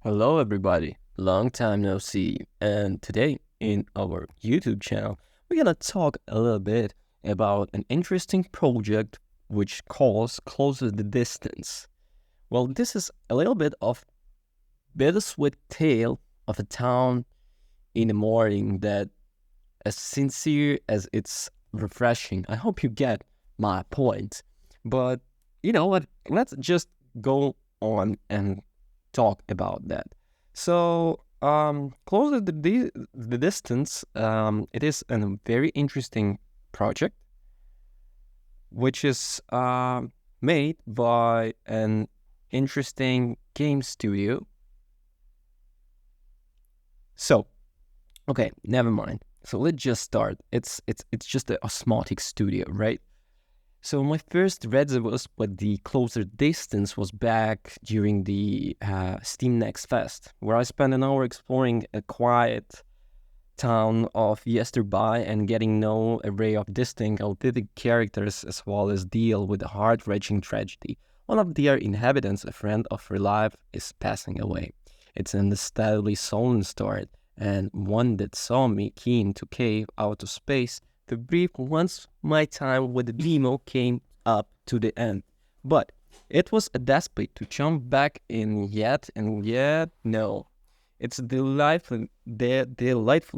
Hello, everybody. Long time no see. And today in our YouTube channel, we're gonna talk a little bit about an interesting project which calls Closer the Distance. Well, this is a little bit of bittersweet tale of a town in the morning that as sincere as it's refreshing. I hope you get my point. But you know what? Let's just go on and talk about that. So, closer the distance, it is a very interesting project, which is made by an interesting game studio. So, okay, never mind. So let's just start. It's just a osmotic studio, right? So my first read was but the closer distance was back during the Steam Next Fest, where I spent an hour exploring a quiet town of yesterby and getting no array of distinct authentic characters as well as deal with a heart-wrenching tragedy. One of their inhabitants, a friend of her life, is passing away. It's an unsteadily sullen story, and one that saw me keen to cave out of space to brief once my time with the demo came up to the end. But it was a desperate to jump back in yet and yet no. It's a delightfully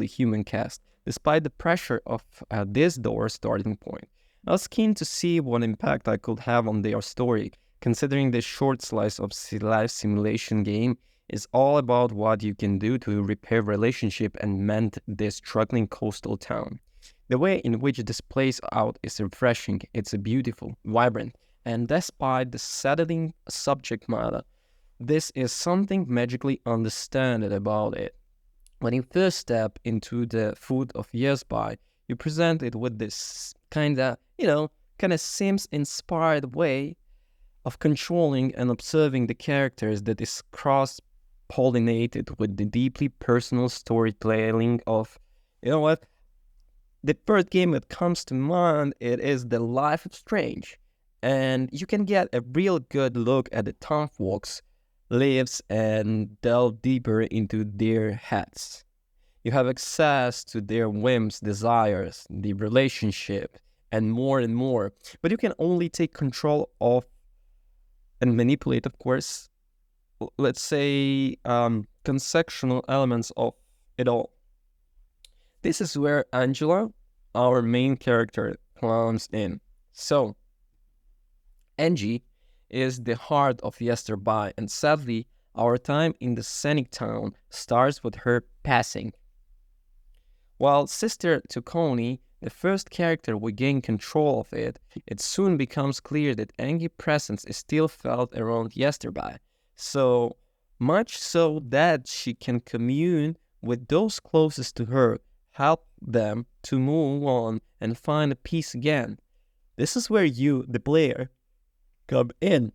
human cast, despite the pressure of this door starting point. I was keen to see what impact I could have on their story, considering this short slice of life simulation game is all about what you can do to repair relationship and mend this struggling coastal town. The way in which this plays out is refreshing, it's beautiful, vibrant, and despite the saddening subject matter, this is something magically understood about it. When you first step into the foot of years by, you present it with this kinda Sims-inspired way of controlling and observing the characters that is cross-pollinated with the deeply personal storytelling of, the first game that comes to mind, it is The Life of Strange. And you can get a real good look at the Tom Walks lives and delve deeper into their heads. You have access to their whims, desires, the relationship, and more. But you can only take control of and manipulate, of course, let's say, conceptual elements of it all. This is where Angela, our main character, comes in. So, Angie is the heart of Yesterby, and sadly, our time in the scenic town starts with her passing. While sister to Coney, the first character we gain control of it soon becomes clear that Angie's presence is still felt around Yesterby, so much so that she can commune with those closest to her, help them to move on and find a peace again. This is where you, the player, come in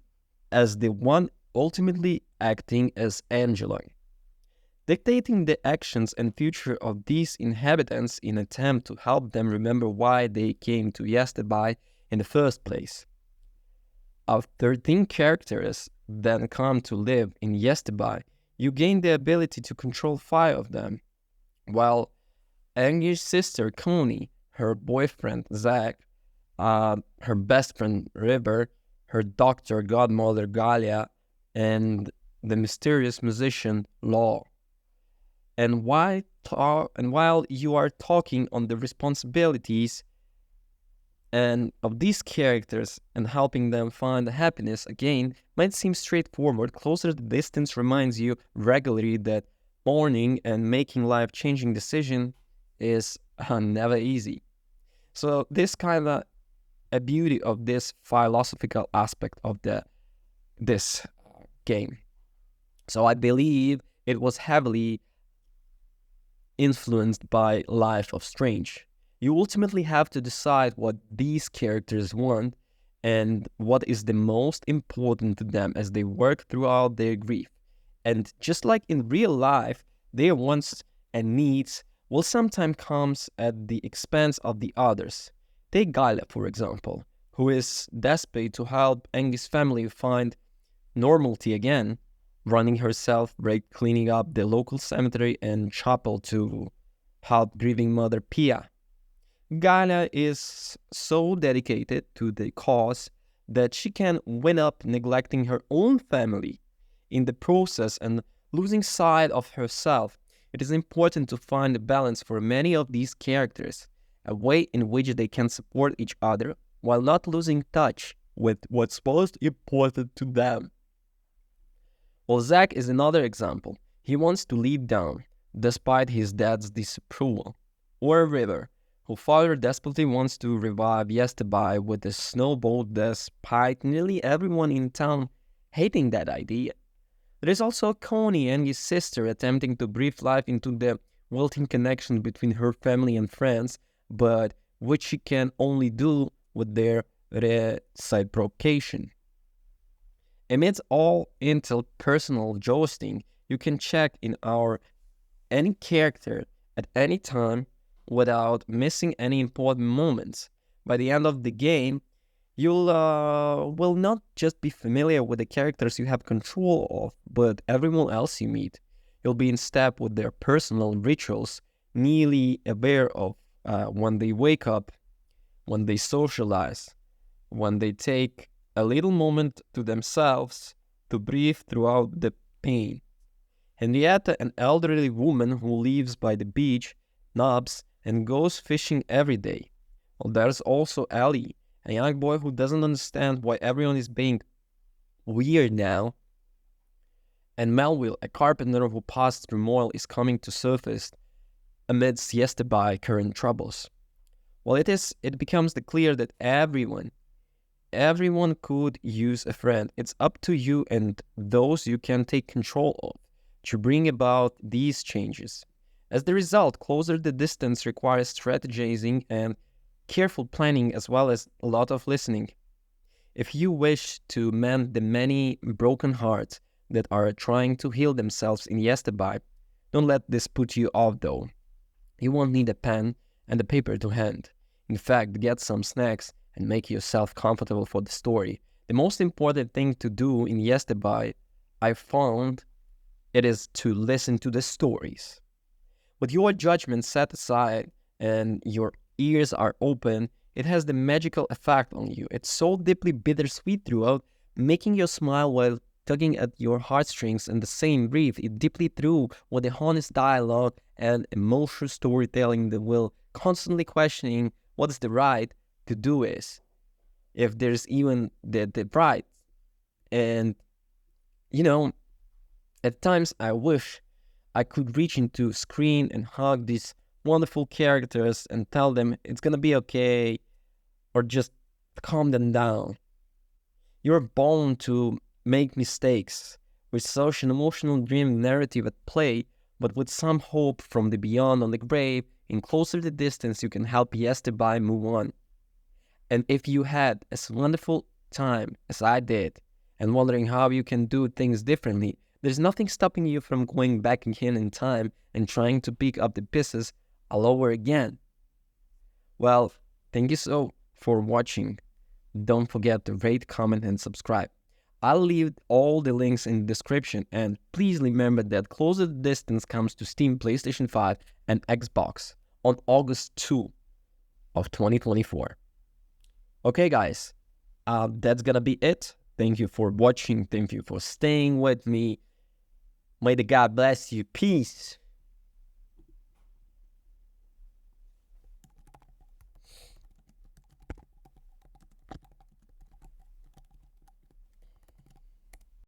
as the one ultimately acting as Angela, dictating the actions and future of these inhabitants in an attempt to help them remember why they came to Yesterby in the first place. Of 13 characters that come to live in Yesterby, you gain the ability to control 5 of them, while Angie's sister Coney, her boyfriend Zach, her best friend River, her doctor godmother Galia, and the mysterious musician Law. And while you are talking on the responsibilities and of these characters and helping them find happiness again might seem straightforward, Closer the Distance reminds you regularly that mourning and making life-changing decisions is never easy. So this kind of a beauty of this philosophical aspect of this game. So I believe it was heavily influenced by Life of Strange. You ultimately have to decide what these characters want and what is the most important to them as they work throughout their grief. And just like in real life, their wants and needs will sometimes come at the expense of the others. Take Gaila, for example, who is desperate to help Angie's family find normality again, running herself, break cleaning up the local cemetery and chapel to help grieving mother Pia. Gaia is so dedicated to the cause that she can wind up neglecting her own family in the process and losing sight of herself. It is important to find a balance for many of these characters, a way in which they can support each other while not losing touch with what's most important to them. Well, Zack is another example. He wants to leave down, despite his dad's disapproval. Or River, whose father desperately wants to revive Yestabai with a snowboat despite nearly everyone in town hating that idea. There is also Connie and his sister attempting to breathe life into the wilting connection between her family and friends, but which she can only do with their reciprocation. Amidst all interpersonal jousting, you can check in our any character at any time without missing any important moments. By the end of the game, you'll will not just be familiar with the characters you have control of, but everyone else you meet. You'll be in step with their personal rituals, nearly aware of when they wake up, when they socialize, when they take a little moment to themselves to breathe throughout the pain. Henrietta, an elderly woman who lives by the beach, knobs, and goes fishing every day. Well, there's also Ali, a young boy who doesn't understand why everyone is being weird now. And Melville, a carpenter who passed turmoil, is coming to surface amidst Yestabai current troubles. Well, it becomes clear that everyone could use a friend. It's up to you and those you can take control of to bring about these changes. As the result, closer the distance requires strategizing and careful planning as well as a lot of listening. If you wish to mend the many broken hearts that are trying to heal themselves in Yestabai, don't let this put you off though. You won't need a pen and a paper to hand. In fact, get some snacks and make yourself comfortable for the story. The most important thing to do in Yestabai, I found, it is to listen to the stories. With your judgment set aside and your ears are open, it has the magical effect on you. It's so deeply bittersweet throughout, making you smile while tugging at your heartstrings in the same breath. It deeply through with the honest dialogue and emotional storytelling that will constantly questioning what is the right to do is, if there's even the right. And, at times I wish I could reach into a screen and hug these wonderful characters and tell them it's gonna be okay, or just calm them down. You're born to make mistakes with such an emotional dream narrative at play, but with some hope from the beyond on the grave, in closer the distance you can help Yesterday move on. And if you had as wonderful time as I did, and wondering how you can do things differently, there's nothing stopping you from going back again in time and trying to pick up the pieces all over again. Well, thank you so for watching. Don't forget to rate, comment, and subscribe. I'll leave all the links in the description, and please remember that Closer the Distance comes to Steam, PlayStation 5, and Xbox on August 2 of 2024. Okay, guys, that's gonna be it. Thank you for watching. Thank you for staying with me. May the God bless you. Peace.